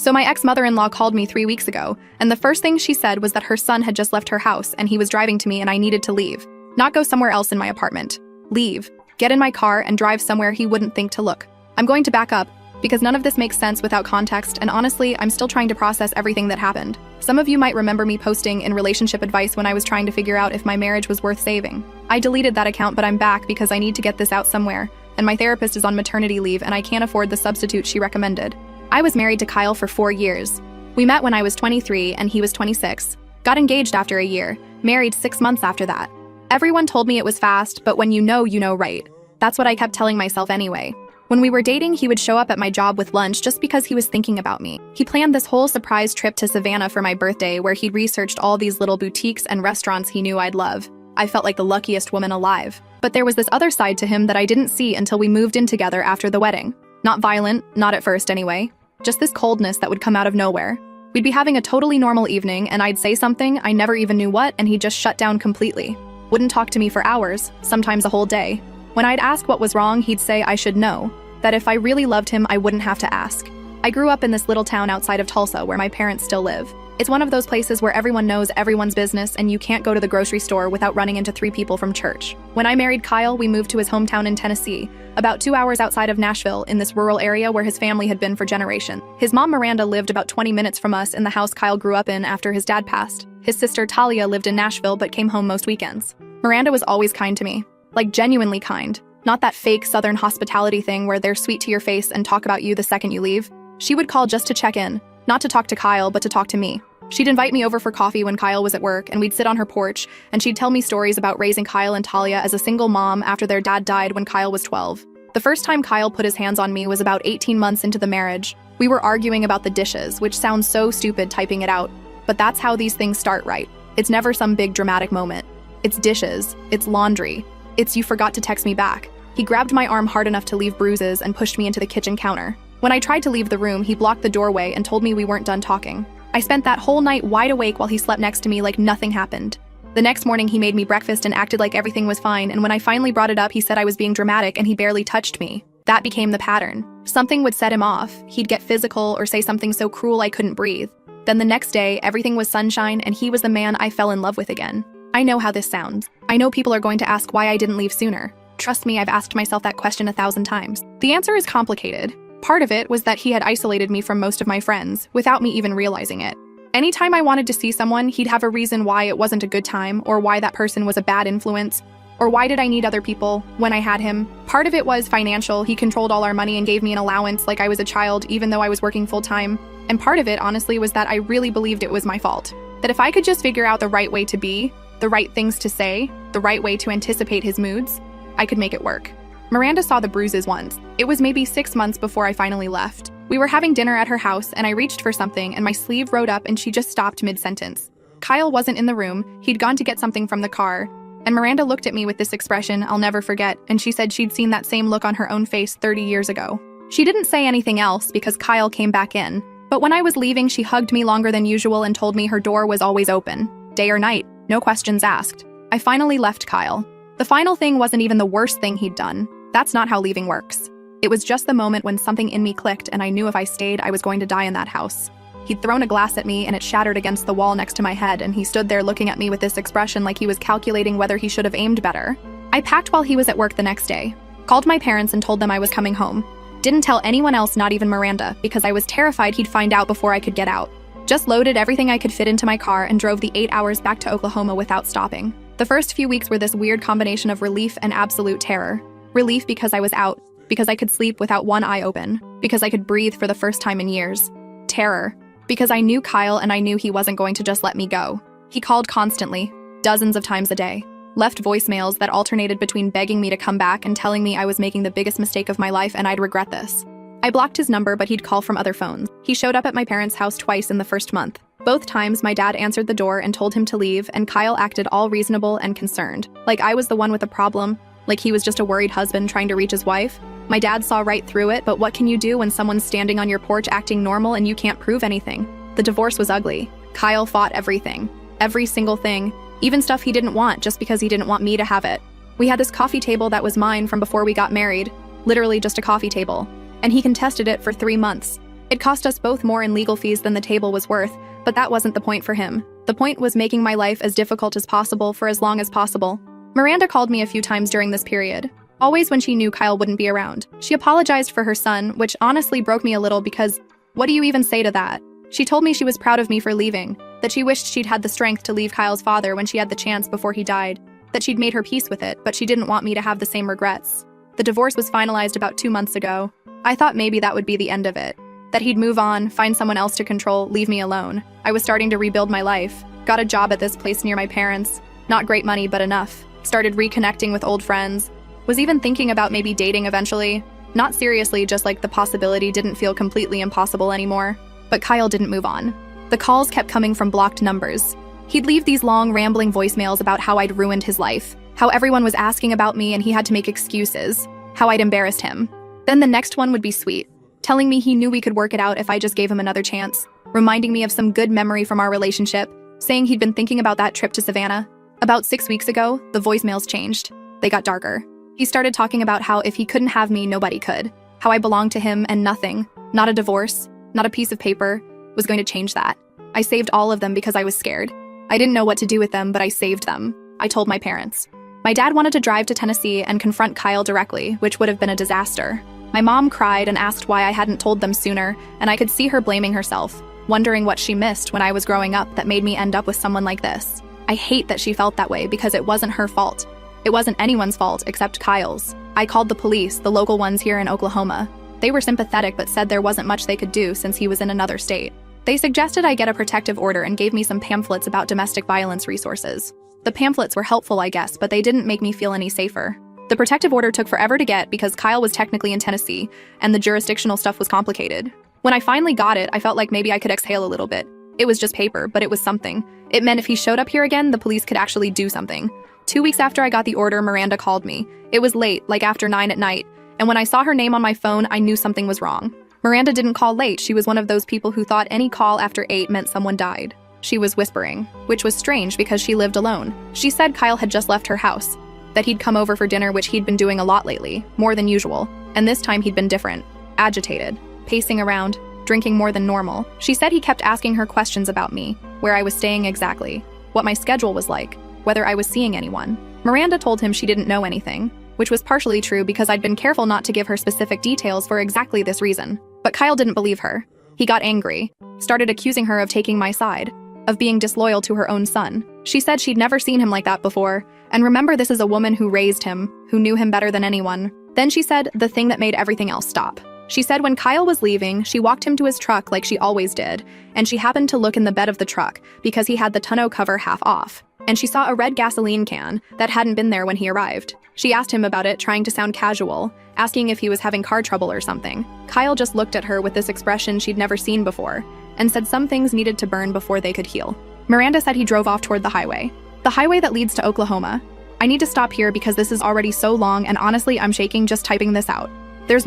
So my ex-mother-in-law called me 3 weeks ago, and the first thing she said was that her son had just left her house and he was driving to me and I needed to leave. Not go somewhere else in my apartment. Leave. Get in my car and drive somewhere he wouldn't think to look. I'm going to back up, because none of this makes sense without context, and honestly, I'm still trying to process everything that happened. Some of you might remember me posting in relationship advice when I was trying to figure out if my marriage was worth saving. I deleted that account, but I'm back because I need to get this out somewhere, and my therapist is on maternity leave and I can't afford the substitute she recommended. I was married to Kyle for 4 years. We met when I was 23 and he was 26. Got engaged after a year, married 6 months after that. Everyone told me it was fast, but when you know, right. That's what I kept telling myself anyway. When we were dating, he would show up at my job with lunch just because he was thinking about me. He planned this whole surprise trip to Savannah for my birthday where he'd researched all these little boutiques and restaurants he knew I'd love. I felt like the luckiest woman alive. But there was this other side to him that I didn't see until we moved in together after the wedding. Not violent, not at first anyway. Just this coldness that would come out of nowhere. We'd be having a totally normal evening and I'd say something, I never even knew what, and he'd just shut down completely. Wouldn't talk to me for hours, sometimes a whole day. When I'd ask what was wrong, he'd say I should know. That if I really loved him, I wouldn't have to ask. I grew up in this little town outside of Tulsa where my parents still live. It's one of those places where everyone knows everyone's business and you can't go to the grocery store without running into 3 people from church. When I married Kyle, we moved to his hometown in Tennessee, about 2 hours outside of Nashville, in this rural area where his family had been for generations. His mom, Miranda, lived about 20 minutes from us in the house Kyle grew up in after his dad passed. His sister, Talia, lived in Nashville but came home most weekends. Miranda was always kind to me. Like, genuinely kind. Not that fake Southern hospitality thing where they're sweet to your face and talk about you the second you leave. She would call just to check in, not to talk to Kyle, but to talk to me. She'd invite me over for coffee when Kyle was at work, and we'd sit on her porch, and she'd tell me stories about raising Kyle and Talia as a single mom after their dad died when Kyle was 12. The first time Kyle put his hands on me was about 18 months into the marriage. We were arguing about the dishes, which sounds so stupid typing it out, but that's how these things start, right? It's never some big dramatic moment. It's dishes, it's laundry, it's you forgot to text me back. He grabbed my arm hard enough to leave bruises and pushed me into the kitchen counter. When I tried to leave the room, he blocked the doorway and told me we weren't done talking. I spent that whole night wide awake while he slept next to me like nothing happened. The next morning, he made me breakfast and acted like everything was fine, and when I finally brought it up, he said I was being dramatic and he barely touched me. That became the pattern. Something would set him off. He'd get physical or say something so cruel I couldn't breathe. Then the next day, everything was sunshine and he was the man I fell in love with again. I know how this sounds. I know people are going to ask why I didn't leave sooner. Trust me, I've asked myself that question 1,000 times. The answer is complicated. Part of it was that he had isolated me from most of my friends, without me even realizing it. Anytime I wanted to see someone, he'd have a reason why it wasn't a good time, or why that person was a bad influence, or why did I need other people when I had him. Part of it was financial. He controlled all our money and gave me an allowance like I was a child, even though I was working full-time. And part of it, honestly, was that I really believed it was my fault. That if I could just figure out the right way to be, the right things to say, the right way to anticipate his moods, I could make it work. Miranda saw the bruises once. It was maybe 6 months before I finally left. We were having dinner at her house and I reached for something and my sleeve rode up and she just stopped mid-sentence. Kyle wasn't in the room. He'd gone to get something from the car. And Miranda looked at me with this expression I'll never forget, and she said she'd seen that same look on her own face 30 years ago. She didn't say anything else because Kyle came back in. But when I was leaving, she hugged me longer than usual and told me her door was always open. Day or night, no questions asked. I finally left Kyle. The final thing wasn't even the worst thing he'd done. That's not how leaving works. It was just the moment when something in me clicked and I knew if I stayed, I was going to die in that house. He'd thrown a glass at me and it shattered against the wall next to my head, and he stood there looking at me with this expression like he was calculating whether he should have aimed better. I packed while he was at work the next day. Called my parents and told them I was coming home. Didn't tell anyone else, not even Miranda, because I was terrified he'd find out before I could get out. Just loaded everything I could fit into my car and drove the 8 hours back to Oklahoma without stopping. The first few weeks were this weird combination of relief and absolute terror. Relief because I was out, because I could sleep without one eye open, because I could breathe for the first time in years. Terror, because I knew Kyle and I knew he wasn't going to just let me go. He called constantly, dozens of times a day. Left voicemails that alternated between begging me to come back and telling me I was making the biggest mistake of my life and I'd regret this. I blocked his number, but he'd call from other phones. He showed up at my parents' house twice in the first month. Both times, my dad answered the door and told him to leave, and Kyle acted all reasonable and concerned. Like I was the one with a problem, like he was just a worried husband trying to reach his wife. My dad saw right through it, but what can you do when someone's standing on your porch acting normal and you can't prove anything? The divorce was ugly. Kyle fought everything. Every single thing. Even stuff he didn't want just because he didn't want me to have it. We had this coffee table that was mine from before we got married. Literally just a coffee table. And he contested it for 3 months. It cost us both more in legal fees than the table was worth, but that wasn't the point for him. The point was making my life as difficult as possible for as long as possible. Miranda called me a few times during this period, always when she knew Kyle wouldn't be around. She apologized for her son, which honestly broke me a little because what do you even say to that? She told me she was proud of me for leaving, that she wished she'd had the strength to leave Kyle's father when she had the chance before he died, that she'd made her peace with it, but she didn't want me to have the same regrets. The divorce was finalized about 2 months ago. I thought maybe that would be the end of it, that he'd move on, find someone else to control, leave me alone. I was starting to rebuild my life, got a job at this place near my parents, not great money but enough, started reconnecting with old friends, was even thinking about maybe dating eventually. Not seriously, just like the possibility didn't feel completely impossible anymore. But Kyle didn't move on. The calls kept coming from blocked numbers. He'd leave these long, rambling voicemails about how I'd ruined his life, how everyone was asking about me and he had to make excuses, how I'd embarrassed him. Then the next one would be sweet, telling me he knew we could work it out if I just gave him another chance, reminding me of some good memory from our relationship, saying he'd been thinking about that trip to Savannah. About 6 weeks ago, the voicemails changed. They got darker. He started talking about how if he couldn't have me, nobody could, how I belonged to him and nothing, not a divorce, not a piece of paper, was going to change that. I saved all of them because I was scared. I didn't know what to do with them, but I saved them. I told my parents. My dad wanted to drive to Tennessee and confront Kyle directly, which would have been a disaster. My mom cried and asked why I hadn't told them sooner, and I could see her blaming herself, wondering what she missed when I was growing up that made me end up with someone like this. I hate that she felt that way because it wasn't her fault. It wasn't anyone's fault except Kyle's. I called the police, the local ones here in Oklahoma. They were sympathetic but said there wasn't much they could do since he was in another state. They suggested I get a protective order and gave me some pamphlets about domestic violence resources. The pamphlets were helpful, I guess, but they didn't make me feel any safer. The protective order took forever to get because Kyle was technically in Tennessee, and the jurisdictional stuff was complicated. When I finally got it, I felt like maybe I could exhale a little bit. It was just paper, but it was something. It meant if he showed up here again, the police could actually do something. 2 weeks after I got the order, Miranda called me. It was late, like after 9 at night, and when I saw her name on my phone, I knew something was wrong. Miranda didn't call late. She was one of those people who thought any call after 8 meant someone died. She was whispering, which was strange because she lived alone. She said Kyle had just left her house, that he'd come over for dinner, which he'd been doing a lot lately, more than usual, and this time he'd been different, agitated, pacing around, drinking more than normal. She said he kept asking her questions about me, where I was staying exactly, what my schedule was like, whether I was seeing anyone. Miranda told him she didn't know anything, which was partially true because I'd been careful not to give her specific details for exactly this reason. But Kyle didn't believe her. He got angry, started accusing her of taking my side, of being disloyal to her own son. She said she'd never seen him like that before, and remember, this is a woman who raised him, who knew him better than anyone. Then she said the thing that made everything else stop. She said when Kyle was leaving, she walked him to his truck like she always did, and she happened to look in the bed of the truck because he had the tonneau cover half off, and she saw a red gasoline can that hadn't been there when he arrived. She asked him about it, trying to sound casual, asking if he was having car trouble or something. Kyle just looked at her with this expression she'd never seen before, and said some things needed to burn before they could heal. Miranda said he drove off toward the highway that leads to Oklahoma. I need to stop here because this is already so long, and honestly, I'm shaking just typing this out. There's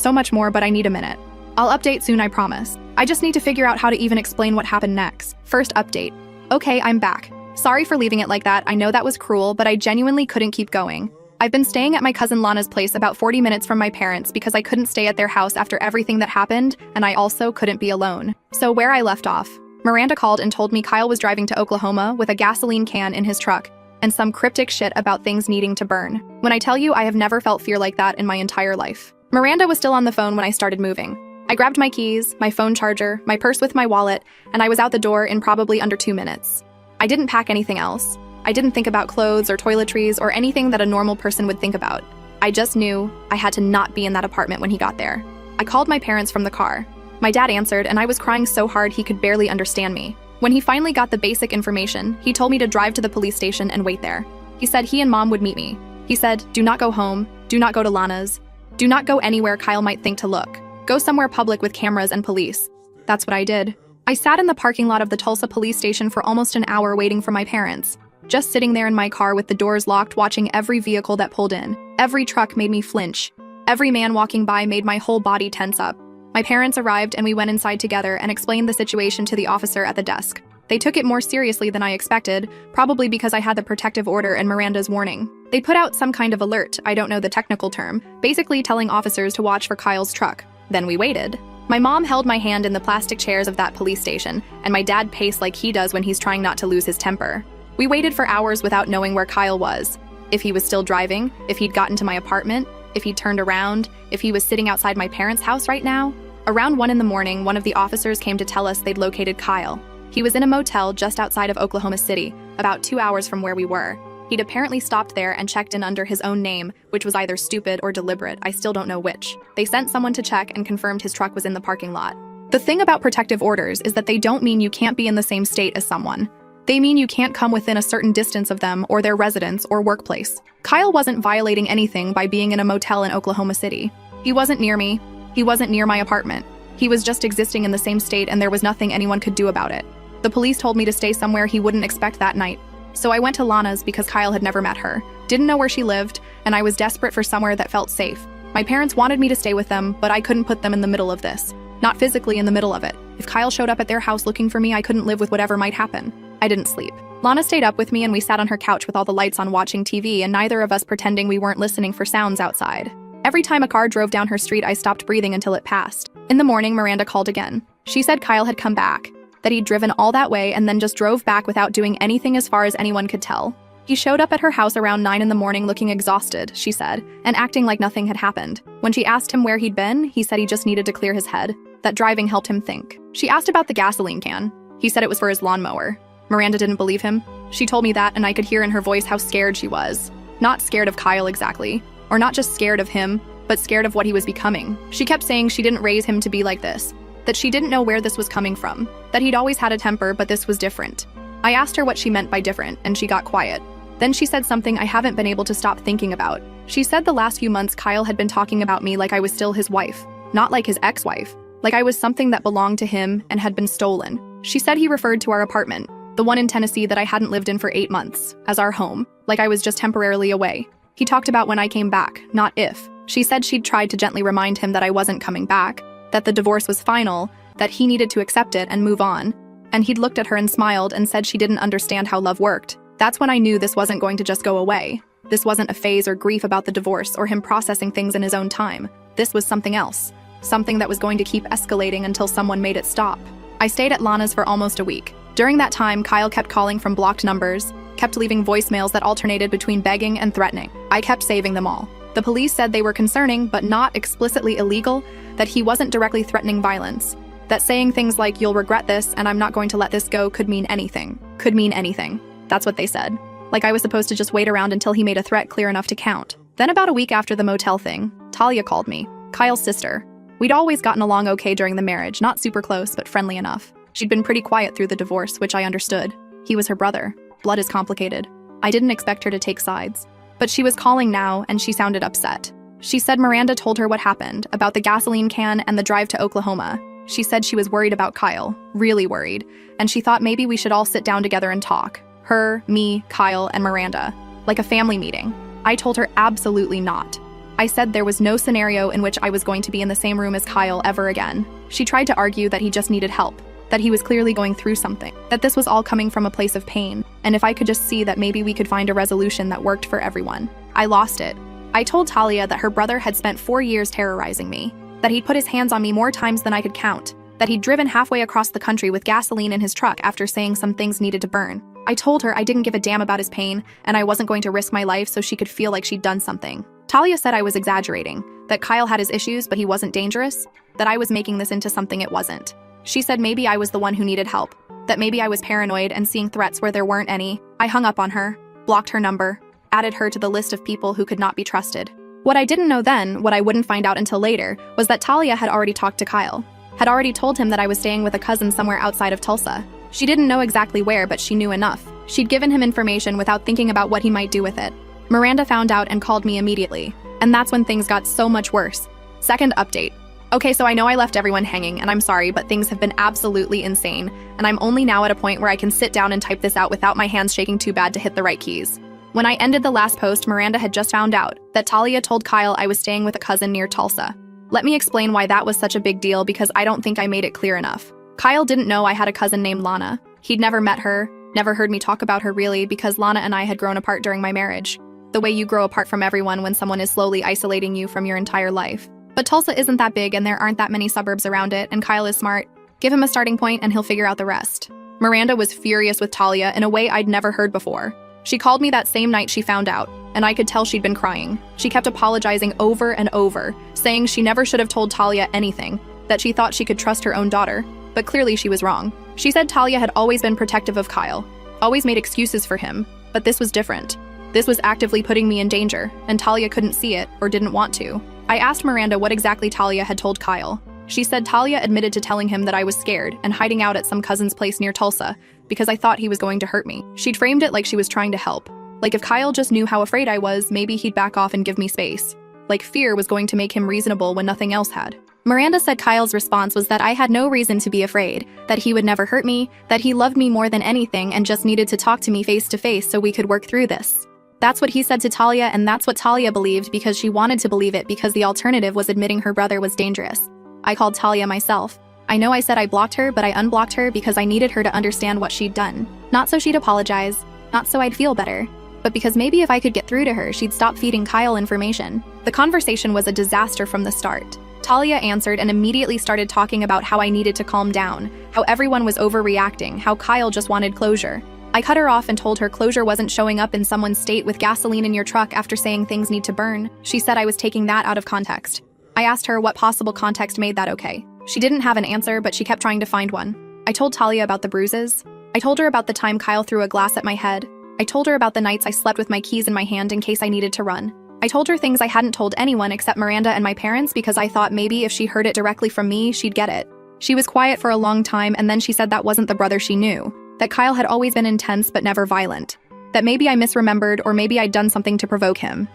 so much more, but I need a minute. I'll update soon, I promise. I just need to figure out how to even explain what happened next. First update. Okay, I'm back. Sorry for leaving it like that. I know that was cruel, but I genuinely couldn't keep going. I've been staying at my cousin Lana's place about 40 minutes from my parents because I couldn't stay at their house after everything that happened, and I also couldn't be alone. So where I left off, Miranda called and told me Kyle was driving to Oklahoma with a gasoline can in his truck and some cryptic shit about things needing to burn. When I tell you, I have never felt fear like that in my entire life. Miranda was still on the phone when I started moving. I grabbed my keys, my phone charger, my purse with my wallet, and I was out the door in probably under 2 minutes. I didn't pack anything else. I didn't think about clothes or toiletries or anything that a normal person would think about. I just knew I had to not be in that apartment when he got there. I called my parents from the car. My dad answered, and I was crying so hard he could barely understand me. When he finally got the basic information, he told me to drive to the police station and wait there. He said he and Mom would meet me. He said, do not go home, do not go to Lana's, do not go anywhere Kyle might think to look. Go somewhere public with cameras and police. That's what I did. I sat in the parking lot of the Tulsa police station for almost an hour waiting for my parents. Just sitting there in my car with the doors locked, watching every vehicle that pulled in. Every truck made me flinch. Every man walking by made my whole body tense up. My parents arrived and we went inside together and explained the situation to the officer at the desk. They took it more seriously than I expected, probably because I had the protective order and Miranda's warning. They put out some kind of alert, I don't know the technical term, basically telling officers to watch for Kyle's truck. Then we waited. My mom held my hand in the plastic chairs of that police station, and my dad paced like he does when he's trying not to lose his temper. We waited for hours without knowing where Kyle was. If he was still driving, if he'd gotten to my apartment, if he'd turned around, if he was sitting outside my parents' house right now. Around 1 a.m, one of the officers came to tell us they'd located Kyle. He was in a motel just outside of Oklahoma City, about 2 hours from where we were. He'd apparently stopped there and checked in under his own name, which was either stupid or deliberate, I still don't know which. They sent someone to check and confirmed his truck was in the parking lot. The thing about protective orders is that they don't mean you can't be in the same state as someone. They mean you can't come within a certain distance of them or their residence or workplace. Kyle wasn't violating anything by being in a motel in Oklahoma City. He wasn't near me. He wasn't near my apartment. He was just existing in the same state and there was nothing anyone could do about it. The police told me to stay somewhere he wouldn't expect that night. So I went to Lana's because Kyle had never met her, didn't know where she lived, and I was desperate for somewhere that felt safe. My parents wanted me to stay with them, but I couldn't put them in the middle of this. Not physically in the middle of it. If Kyle showed up at their house looking for me, I couldn't live with whatever might happen. I didn't sleep. Lana stayed up with me and we sat on her couch with all the lights on watching TV and neither of us pretending we weren't listening for sounds outside. Every time a car drove down her street, I stopped breathing until it passed. In the morning, Miranda called again. She said Kyle had come back, that he'd driven all that way and then just drove back without doing anything as far as anyone could tell. He showed up at her house around 9 a.m. looking exhausted, she said, and acting like nothing had happened. When she asked him where he'd been, he said he just needed to clear his head, that driving helped him think. She asked about the gasoline can. He said it was for his lawnmower. Miranda didn't believe him. She told me that, and I could hear in her voice how scared she was. Not scared of Kyle exactly, or not just scared of him, but scared of what he was becoming. She kept saying she didn't raise him to be like this, that she didn't know where this was coming from, that he'd always had a temper, but this was different. I asked her what she meant by different, and she got quiet. Then she said something I haven't been able to stop thinking about. She said the last few months Kyle had been talking about me like I was still his wife, not like his ex-wife, like I was something that belonged to him and had been stolen. She said he referred to our apartment, the one in Tennessee that I hadn't lived in for 8 months, as our home, like I was just temporarily away. He talked about when I came back, not if. She said she'd tried to gently remind him that I wasn't coming back, that the divorce was final, that he needed to accept it and move on. And he'd looked at her and smiled and said she didn't understand how love worked. That's when I knew this wasn't going to just go away. This wasn't a phase or grief about the divorce or him processing things in his own time. This was something else. Something that was going to keep escalating until someone made it stop. I stayed at Lana's for almost a week. During that time, Kyle kept calling from blocked numbers, kept leaving voicemails that alternated between begging and threatening. I kept saving them all. The police said they were concerning, but not explicitly illegal, that he wasn't directly threatening violence, that saying things like, "You'll regret this, and I'm not going to let this go," could mean anything. Could mean anything. That's what they said. Like I was supposed to just wait around until he made a threat clear enough to count. Then about a week after the motel thing, Talia called me, Kyle's sister. We'd always gotten along okay during the marriage, not super close, but friendly enough. She'd been pretty quiet through the divorce, which I understood. He was her brother. Blood is complicated. I didn't expect her to take sides. But she was calling now, and she sounded upset. She said Miranda told her what happened, about the gasoline can and the drive to Oklahoma. She said she was worried about Kyle, really worried, and she thought maybe we should all sit down together and talk. Her, me, Kyle, and Miranda. Like a family meeting. I told her absolutely not. I said there was no scenario in which I was going to be in the same room as Kyle ever again. She tried to argue that he just needed help, that he was clearly going through something, that this was all coming from a place of pain, and if I could just see that maybe we could find a resolution that worked for everyone. I lost it. I told Talia that her brother had spent 4 years terrorizing me, that he'd put his hands on me more times than I could count, that he'd driven halfway across the country with gasoline in his truck after saying some things needed to burn. I told her I didn't give a damn about his pain, and I wasn't going to risk my life so she could feel like she'd done something. Talia said I was exaggerating, that Kyle had his issues but he wasn't dangerous, that I was making this into something it wasn't. She said maybe I was the one who needed help, that maybe I was paranoid and seeing threats where there weren't any. I hung up on her, blocked her number, added her to the list of people who could not be trusted. What I didn't know then, what I wouldn't find out until later, was that Talia had already talked to Kyle, had already told him that I was staying with a cousin somewhere outside of Tulsa. She didn't know exactly where, but she knew enough. She'd given him information without thinking about what he might do with it. Miranda found out and called me immediately, and that's when things got so much worse. Second update. Okay, so I know I left everyone hanging, and I'm sorry, but things have been absolutely insane, and I'm only now at a point where I can sit down and type this out without my hands shaking too bad to hit the right keys. When I ended the last post, Miranda had just found out that Talia told Kyle I was staying with a cousin near Tulsa. Let me explain why that was such a big deal because I don't think I made it clear enough. Kyle didn't know I had a cousin named Lana. He'd never met her, never heard me talk about her really, because Lana and I had grown apart during my marriage. The way you grow apart from everyone when someone is slowly isolating you from your entire life. But Tulsa isn't that big and there aren't that many suburbs around it, and Kyle is smart. Give him a starting point and he'll figure out the rest. Miranda was furious with Talia in a way I'd never heard before. She called me that same night she found out, and I could tell she'd been crying. She kept apologizing over and over, saying she never should have told Talia anything, that she thought she could trust her own daughter, but clearly she was wrong. She said Talia had always been protective of Kyle, always made excuses for him, but this was different. This was actively putting me in danger, and Talia couldn't see it or didn't want to. I asked Miranda what exactly Talia had told Kyle. She said Talia admitted to telling him that I was scared and hiding out at some cousin's place near Tulsa because I thought he was going to hurt me. She'd framed it like she was trying to help. Like if Kyle just knew how afraid I was, maybe he'd back off and give me space. Like fear was going to make him reasonable when nothing else had. Miranda said Kyle's response was that I had no reason to be afraid, that he would never hurt me, that he loved me more than anything and just needed to talk to me face to face so we could work through this. That's what he said to Talia, and that's what Talia believed because she wanted to believe it because the alternative was admitting her brother was dangerous. I called Talia myself. I know I said I blocked her, but I unblocked her because I needed her to understand what she'd done. Not so she'd apologize, not so I'd feel better, but because maybe if I could get through to her, she'd stop feeding Kyle information. The conversation was a disaster from the start. Talia answered and immediately started talking about how I needed to calm down, how everyone was overreacting, how Kyle just wanted closure. I cut her off and told her closure wasn't showing up in someone's state with gasoline in your truck after saying things need to burn. She said I was taking that out of context. I asked her what possible context made that okay. She didn't have an answer, but she kept trying to find one. I told Talia about the bruises. I told her about the time Kyle threw a glass at my head. I told her about the nights I slept with my keys in my hand in case I needed to run. I told her things I hadn't told anyone except Miranda and my parents because I thought maybe if she heard it directly from me, she'd get it. She was quiet for a long time and then she said that wasn't the brother she knew, that Kyle had always been intense but never violent, that maybe I misremembered or maybe I'd done something to provoke him.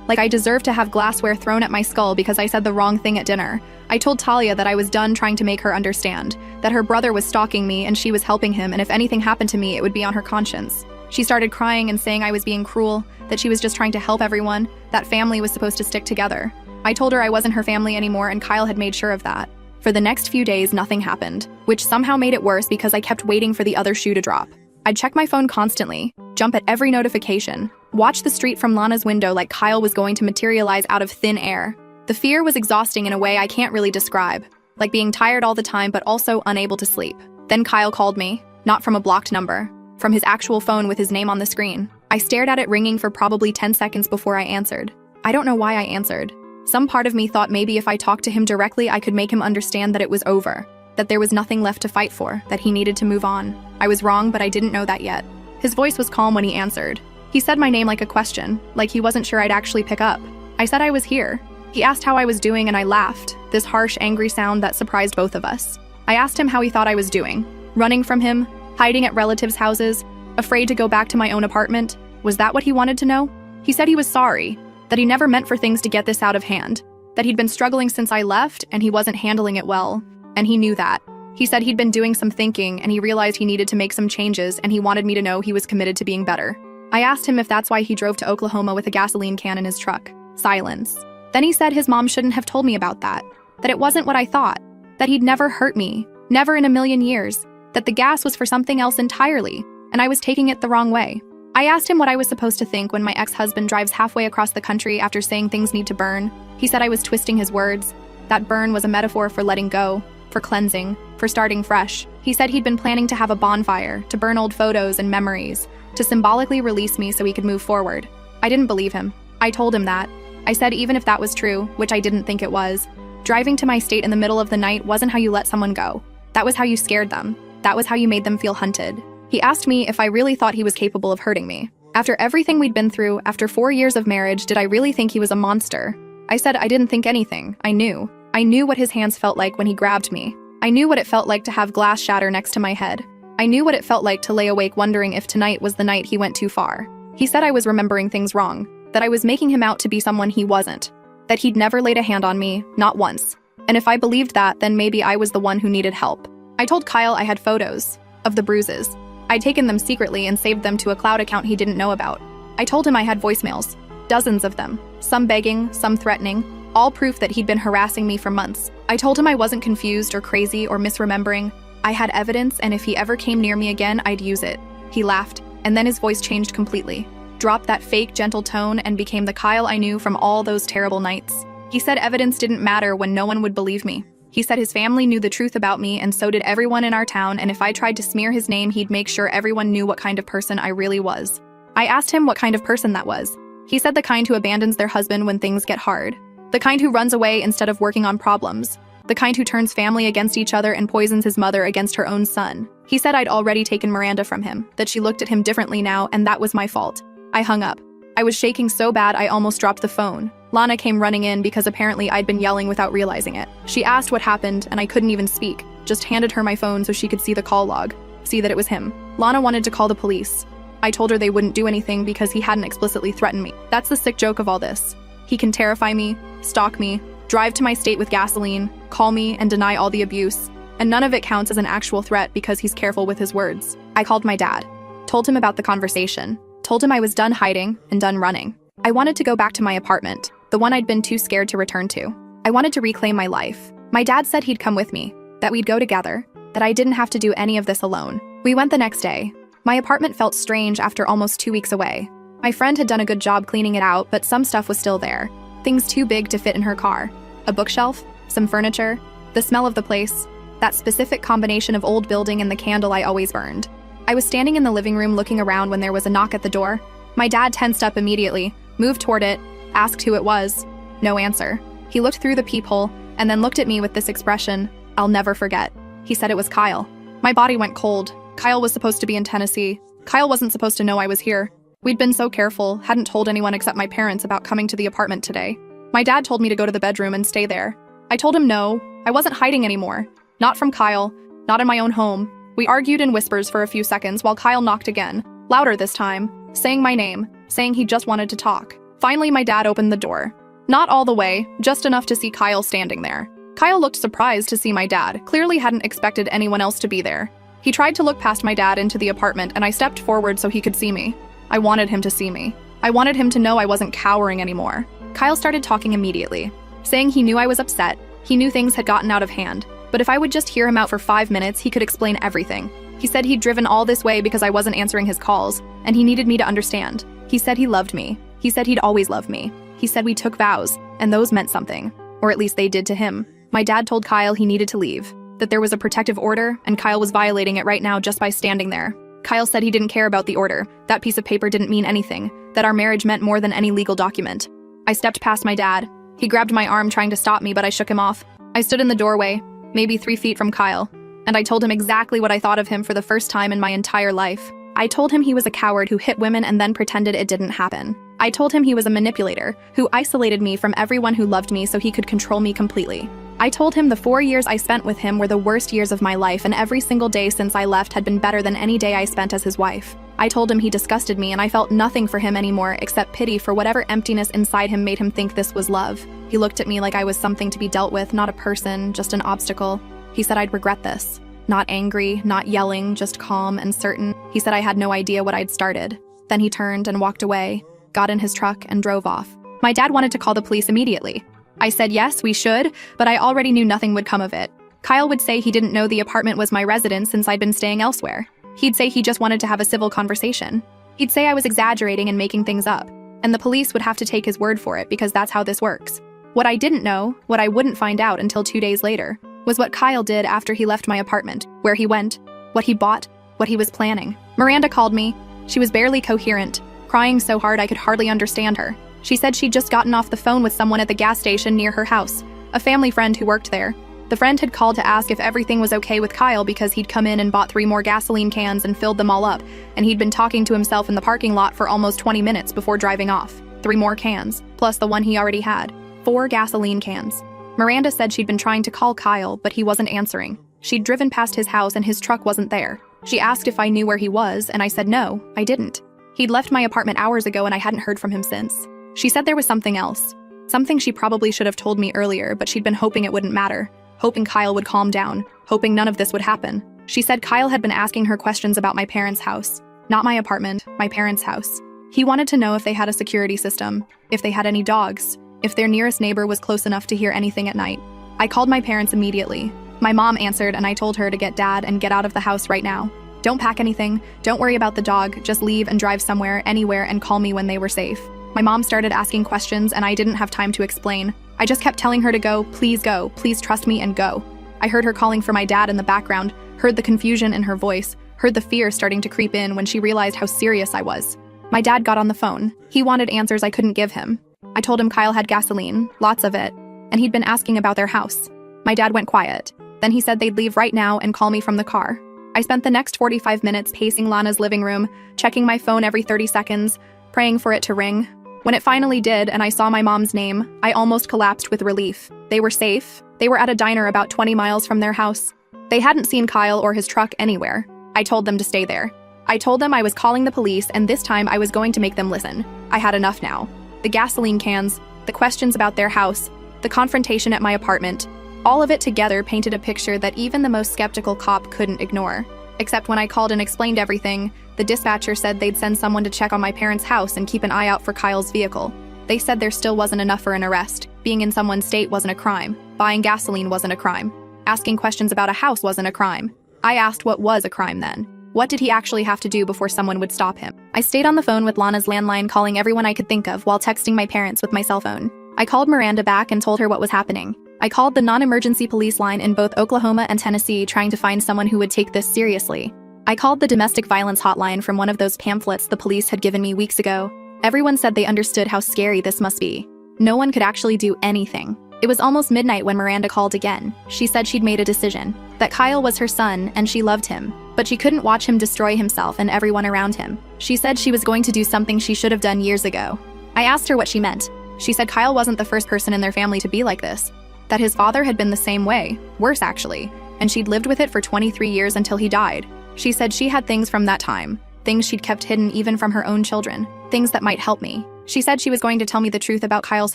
Like I deserved to have glassware thrown at my skull because I said the wrong thing at dinner. I told Talia that I was done trying to make her understand, that her brother was stalking me and she was helping him, and if anything happened to me, it would be on her conscience. She started crying and saying I was being cruel, that she was just trying to help everyone, that family was supposed to stick together. I told her I wasn't her family anymore and Kyle had made sure of that. For the next few days, nothing happened, which somehow made it worse because I kept waiting for the other shoe to drop. I'd check my phone constantly, jump at every notification, watch the street from Lana's window like Kyle was going to materialize out of thin air. The fear was exhausting in a way I can't really describe, like being tired all the time but also unable to sleep. Then Kyle called me, not from a blocked number, from his actual phone with his name on the screen. I stared at it ringing for probably 10 seconds before I answered. I don't know why I answered. Some part of me thought maybe if I talked to him directly I could make him understand that it was over, that there was nothing left to fight for, that he needed to move on. I was wrong, but I didn't know that yet. His voice was calm when he answered. He said my name like a question, like he wasn't sure I'd actually pick up. I said I was here. He asked how I was doing and I laughed, this harsh, angry sound that surprised both of us. I asked him how he thought I was doing. Running from him, hiding at relatives' houses, afraid to go back to my own apartment. Was that what he wanted to know? He said he was sorry, that he never meant for things to get this out of hand, that he'd been struggling since I left and he wasn't handling it well, and he knew that. He said he'd been doing some thinking and he realized he needed to make some changes and he wanted me to know he was committed to being better. I asked him if that's why he drove to Oklahoma with a gasoline can in his truck. Silence. Then he said his mom shouldn't have told me about that it wasn't what I thought, that he'd never hurt me, never in a million years, that the gas was for something else entirely, and I was taking it the wrong way. I asked him what I was supposed to think when my ex-husband drives halfway across the country after saying things need to burn. He said I was twisting his words, that burn was a metaphor for letting go, for cleansing, for starting fresh. He said he'd been planning to have a bonfire, to burn old photos and memories, to symbolically release me so he could move forward. I didn't believe him. I told him that. I said even if that was true, which I didn't think it was, driving to my state in the middle of the night wasn't how you let someone go. That was how you scared them. That was how you made them feel hunted. He asked me if I really thought he was capable of hurting me. After everything we'd been through, after 4 years of marriage, did I really think he was a monster? I said I didn't think anything. I knew. I knew what his hands felt like when he grabbed me. I knew what it felt like to have glass shatter next to my head. I knew what it felt like to lay awake wondering if tonight was the night he went too far. He said I was remembering things wrong, that I was making him out to be someone he wasn't, that he'd never laid a hand on me, not once. And if I believed that, then maybe I was the one who needed help. I told Kyle I had photos of the bruises. I'd taken them secretly and saved them to a cloud account he didn't know about. I told him I had voicemails, dozens of them, some begging, some threatening, all proof that he'd been harassing me for months. I told him I wasn't confused or crazy or misremembering. I had evidence, and if he ever came near me again, I'd use it. He laughed, and then his voice changed completely, dropped that fake, gentle tone, and became the Kyle I knew from all those terrible nights. He said evidence didn't matter when no one would believe me. He said his family knew the truth about me and so did everyone in our town, and if I tried to smear his name, he'd make sure everyone knew what kind of person I really was. I asked him what kind of person that was. He said the kind who abandons their husband when things get hard. The kind who runs away instead of working on problems. The kind who turns family against each other and poisons his mother against her own son. He said I'd already taken Miranda from him, that she looked at him differently now, and that was my fault. I hung up. I was shaking so bad I almost dropped the phone. Lana came running in because apparently I'd been yelling without realizing it. She asked what happened, and I couldn't even speak. Just handed her my phone so she could see the call log. See that it was him. Lana wanted to call the police. I told her they wouldn't do anything because he hadn't explicitly threatened me. That's the sick joke of all this. He can terrify me, stalk me, drive to my state with gasoline, call me, and deny all the abuse. And none of it counts as an actual threat because he's careful with his words. I called my dad. Told him about the conversation. Told him I was done hiding and done running. I wanted to go back to my apartment, the one I'd been too scared to return to. I wanted to reclaim my life. My dad said he'd come with me, that we'd go together, that I didn't have to do any of this alone. We went the next day. My apartment felt strange after almost 2 weeks away. My friend had done a good job cleaning it out, but some stuff was still there. Things too big to fit in her car. A bookshelf, some furniture, the smell of the place, that specific combination of old building and the candle I always burned. I was standing in the living room looking around when there was a knock at the door. My dad tensed up immediately, moved toward it, asked who it was. No answer. He looked through the peephole and then looked at me with this expression I'll never forget. He said it was Kyle. My body went cold. Kyle was supposed to be in Tennessee. Kyle wasn't supposed to know I was here. We'd been so careful, hadn't told anyone except my parents about coming to the apartment today. My dad told me to go to the bedroom and stay there. I told him no, I wasn't hiding anymore. Not from Kyle, not in my own home. We argued in whispers for a few seconds while Kyle knocked again, louder this time, saying my name, saying he just wanted to talk. Finally, my dad opened the door. Not all the way, just enough to see Kyle standing there. Kyle looked surprised to see my dad, clearly hadn't expected anyone else to be there. He tried to look past my dad into the apartment and I stepped forward so he could see me. I wanted him to see me. I wanted him to know I wasn't cowering anymore. Kyle started talking immediately, saying he knew I was upset, he knew things had gotten out of hand, but if I would just hear him out for 5 minutes, he could explain everything. He said he'd driven all this way because I wasn't answering his calls, and he needed me to understand. He said he loved me. He said he'd always love me. He said we took vows, and those meant something. Or at least they did to him. My dad told Kyle he needed to leave, that there was a protective order, and Kyle was violating it right now just by standing there. Kyle said he didn't care about the order, that piece of paper didn't mean anything, that our marriage meant more than any legal document. I stepped past my dad. He grabbed my arm trying to stop me, but I shook him off. I stood in the doorway, maybe 3 feet from Kyle, and I told him exactly what I thought of him for the first time in my entire life. I told him he was a coward who hit women and then pretended it didn't happen. I told him he was a manipulator who isolated me from everyone who loved me so he could control me completely. I told him the 4 years I spent with him were the worst years of my life, and every single day since I left had been better than any day I spent as his wife. I told him he disgusted me and I felt nothing for him anymore except pity for whatever emptiness inside him made him think this was love. He looked at me like I was something to be dealt with, not a person, just an obstacle. He said I'd regret this. Not angry, not yelling, just calm and certain. He said I had no idea what I'd started. Then he turned and walked away, got in his truck and drove off. My dad wanted to call the police immediately. I said yes, we should, but I already knew nothing would come of it. Kyle would say he didn't know the apartment was my residence since I'd been staying elsewhere. He'd say he just wanted to have a civil conversation. He'd say I was exaggerating and making things up, and the police would have to take his word for it because that's how this works. What I didn't know, what I wouldn't find out until 2 days later, was what Kyle did after he left my apartment, where he went, what he bought, what he was planning. Miranda called me. She was barely coherent, crying so hard I could hardly understand her. She said she'd just gotten off the phone with someone at the gas station near her house, a family friend who worked there. The friend had called to ask if everything was okay with Kyle because he'd come in and bought 3 more gasoline cans and filled them all up, and he'd been talking to himself in the parking lot for almost 20 minutes before driving off. 3 more cans, plus the one he already had. 4 gasoline cans. Miranda said she'd been trying to call Kyle, but he wasn't answering. She'd driven past his house and his truck wasn't there. She asked if I knew where he was, and I said no, I didn't. He'd left my apartment hours ago and I hadn't heard from him since. She said there was something else. Something she probably should have told me earlier, but she'd been hoping it wouldn't matter. Hoping Kyle would calm down. Hoping none of this would happen. She said Kyle had been asking her questions about my parents' house. Not my apartment, my parents' house. He wanted to know if they had a security system, if they had any dogs, if their nearest neighbor was close enough to hear anything at night. I called my parents immediately. My mom answered and I told her to get Dad and get out of the house right now. Don't pack anything, don't worry about the dog, just leave and drive somewhere, anywhere, and call me when they were safe. My mom started asking questions and I didn't have time to explain. I just kept telling her to go, please trust me and go. I heard her calling for my dad in the background, heard the confusion in her voice, heard the fear starting to creep in when she realized how serious I was. My dad got on the phone. He wanted answers I couldn't give him. I told him Kyle had gasoline, lots of it, and he'd been asking about their house. My dad went quiet. Then he said they'd leave right now and call me from the car. I spent the next 45 minutes pacing Lana's living room, checking my phone every 30 seconds, praying for it to ring. When it finally did and I saw my mom's name, I almost collapsed with relief. They were safe. They were at a diner about 20 miles from their house. They hadn't seen Kyle or his truck anywhere. I told them to stay there. I told them I was calling the police, and this time I was going to make them listen. I had enough now. The gasoline cans, the questions about their house, the confrontation at my apartment, all of it together painted a picture that even the most skeptical cop couldn't ignore. Except when I called and explained everything, the dispatcher said they'd send someone to check on my parents' house and keep an eye out for Kyle's vehicle. They said there still wasn't enough for an arrest. Being in someone's state wasn't a crime. Buying gasoline wasn't a crime. Asking questions about a house wasn't a crime. I asked what was a crime then. What did he actually have to do before someone would stop him? I stayed on the phone with Lana's landline, calling everyone I could think of while texting my parents with my cell phone. I called Miranda back and told her what was happening. I called the non-emergency police line in both Oklahoma and Tennessee, trying to find someone who would take this seriously. I called the domestic violence hotline from one of those pamphlets the police had given me weeks ago. Everyone said they understood how scary this must be. No one could actually do anything. It was almost midnight when Miranda called again. She said she'd made a decision, that Kyle was her son and she loved him, but she couldn't watch him destroy himself and everyone around him. She said she was going to do something she should have done years ago. I asked her what she meant. She said Kyle wasn't the first person in their family to be like this, that his father had been the same way, worse actually, and she'd lived with it for 23 years until he died. She said she had things from that time, things she'd kept hidden even from her own children, things that might help me. She said she was going to tell me the truth about Kyle's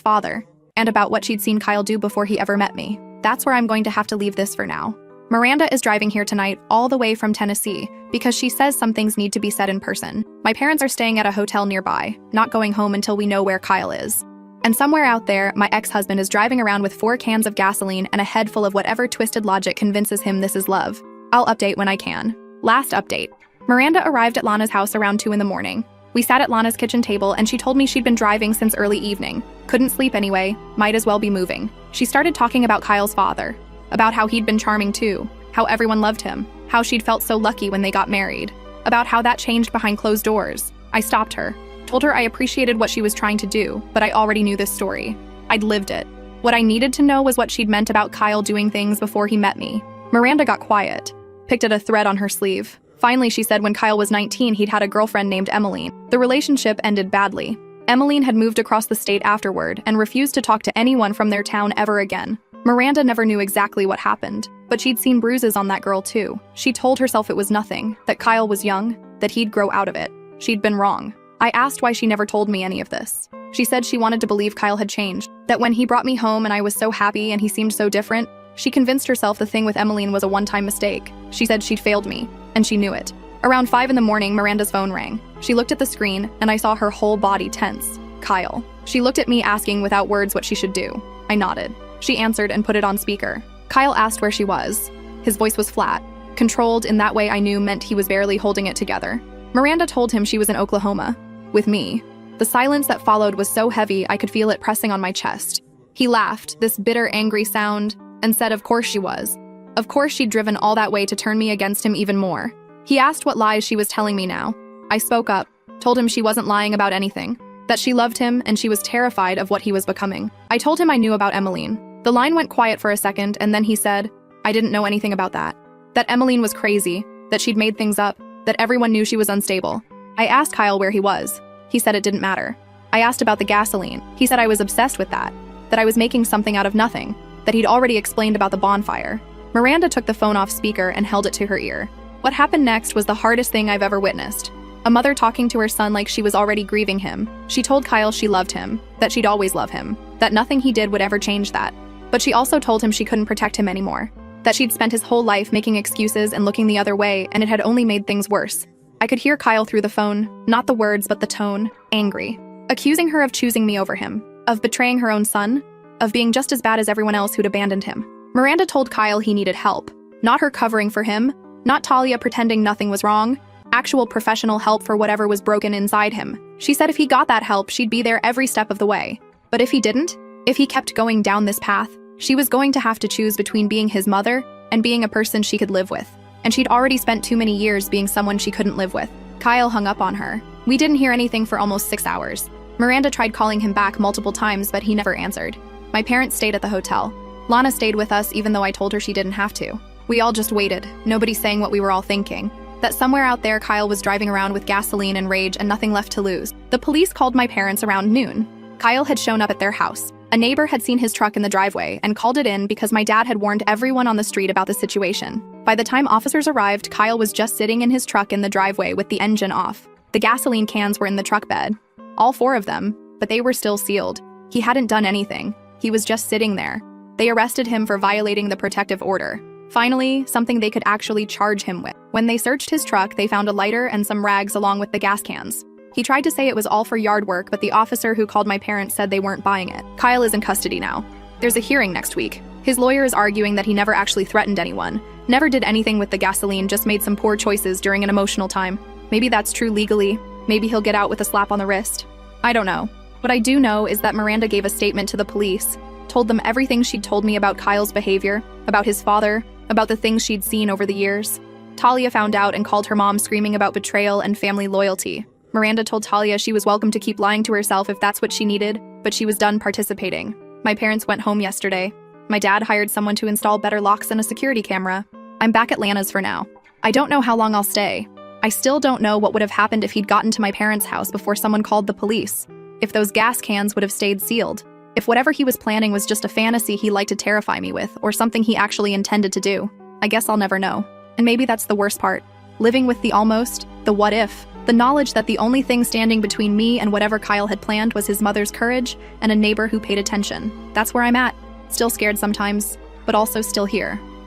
father, and about what she'd seen Kyle do before he ever met me. That's where I'm going to have to leave this for now. Miranda is driving here tonight all the way from Tennessee because she says some things need to be said in person. My parents are staying at a hotel nearby, not going home until we know where Kyle is. And somewhere out there, my ex-husband is driving around with 4 cans of gasoline and a head full of whatever twisted logic convinces him this is love. I'll update when I can. Last update. Miranda arrived at Lana's house around 2 in the morning. We sat at Lana's kitchen table and she told me she'd been driving since early evening. Couldn't sleep anyway, might as well be moving. She started talking about Kyle's father, about how he'd been charming too, how everyone loved him, how she'd felt so lucky when they got married, about how that changed behind closed doors. I stopped her, told her I appreciated what she was trying to do, but I already knew this story. I'd lived it. What I needed to know was what she'd meant about Kyle doing things before he met me. Miranda got quiet, picked at a thread on her sleeve. Finally, she said when Kyle was 19, he'd had a girlfriend named Emmeline. The relationship ended badly. Emmeline had moved across the state afterward and refused to talk to anyone from their town ever again. Miranda never knew exactly what happened, but she'd seen bruises on that girl too. She told herself it was nothing, that Kyle was young, that he'd grow out of it. She'd been wrong. I asked why she never told me any of this. She said she wanted to believe Kyle had changed, that when he brought me home and I was so happy and he seemed so different, she convinced herself the thing with Emmeline was a one-time mistake. She said she'd failed me, and she knew it. Around 5 in the morning, Miranda's phone rang. She looked at the screen, and I saw her whole body tense. Kyle. She looked at me asking without words what she should do. I nodded. She answered and put it on speaker. Kyle asked where she was. His voice was flat, controlled in that way I knew meant he was barely holding it together. Miranda told him she was in Oklahoma, with me. The silence that followed was so heavy I could feel it pressing on my chest. He laughed, this bitter, angry sound, and said of course she was. Of course she'd driven all that way to turn me against him even more. He asked what lies she was telling me now. I spoke up, told him she wasn't lying about anything, that she loved him and she was terrified of what he was becoming. I told him I knew about Emmeline. The line went quiet for a second and then he said, I didn't know anything about that. That Emmeline was crazy, that she'd made things up, that everyone knew she was unstable. I asked Kyle where he was. He said it didn't matter. I asked about the gasoline. He said I was obsessed with that I was making something out of nothing, that he'd already explained about the bonfire. Miranda took the phone off speaker and held it to her ear. What happened next was the hardest thing I've ever witnessed. A mother talking to her son like she was already grieving him. She told Kyle she loved him, that she'd always love him, that nothing he did would ever change that. But she also told him she couldn't protect him anymore, that she'd spent his whole life making excuses and looking the other way, and it had only made things worse. I could hear Kyle through the phone, not the words but the tone, angry, accusing her of choosing me over him, of betraying her own son, of being just as bad as everyone else who'd abandoned him. Miranda told Kyle he needed help, not her covering for him, not Talia pretending nothing was wrong, actual professional help for whatever was broken inside him. She said if he got that help, she'd be there every step of the way. But if he didn't, If he kept going down this path, she was going to have to choose between being his mother and being a person she could live with. And she'd already spent too many years being someone she couldn't live with. Kyle hung up on her. We didn't hear anything for almost 6 hours. Miranda tried calling him back multiple times, but he never answered. My parents stayed at the hotel. Lana stayed with us even though I told her she didn't have to. We all just waited, nobody saying what we were all thinking. That somewhere out there Kyle was driving around with gasoline and rage and nothing left to lose. The police called my parents around noon. Kyle had shown up at their house. A neighbor had seen his truck in the driveway and called it in because my dad had warned everyone on the street about the situation. By the time officers arrived, Kyle was just sitting in his truck in the driveway with the engine off. The gasoline cans were in the truck bed. All 4 of them, but they were still sealed. He hadn't done anything. He was just sitting there. They arrested him for violating the protective order. Finally, something they could actually charge him with. When they searched his truck, they found a lighter and some rags along with the gas cans. He tried to say it was all for yard work, but the officer who called my parents said they weren't buying it. Kyle is in custody now. There's a hearing next week. His lawyer is arguing that he never actually threatened anyone, never did anything with the gasoline, just made some poor choices during an emotional time. Maybe that's true legally. Maybe he'll get out with a slap on the wrist. I don't know. What I do know is that Miranda gave a statement to the police, told them everything she'd told me about Kyle's behavior, about his father, about the things she'd seen over the years. Talia found out and called her mom screaming about betrayal and family loyalty. Miranda told Talia she was welcome to keep lying to herself if that's what she needed, but she was done participating. My parents went home yesterday. My dad hired someone to install better locks and a security camera. I'm back at Lana's for now. I don't know how long I'll stay. I still don't know what would have happened if he'd gotten to my parents' house before someone called the police. If those gas cans would have stayed sealed. If whatever he was planning was just a fantasy he liked to terrify me with, or something he actually intended to do. I guess I'll never know. And maybe that's the worst part. Living with the almost, the what if, the knowledge that the only thing standing between me and whatever Kyle had planned was his mother's courage and a neighbor who paid attention. That's where I'm at. Still scared sometimes, but also still here.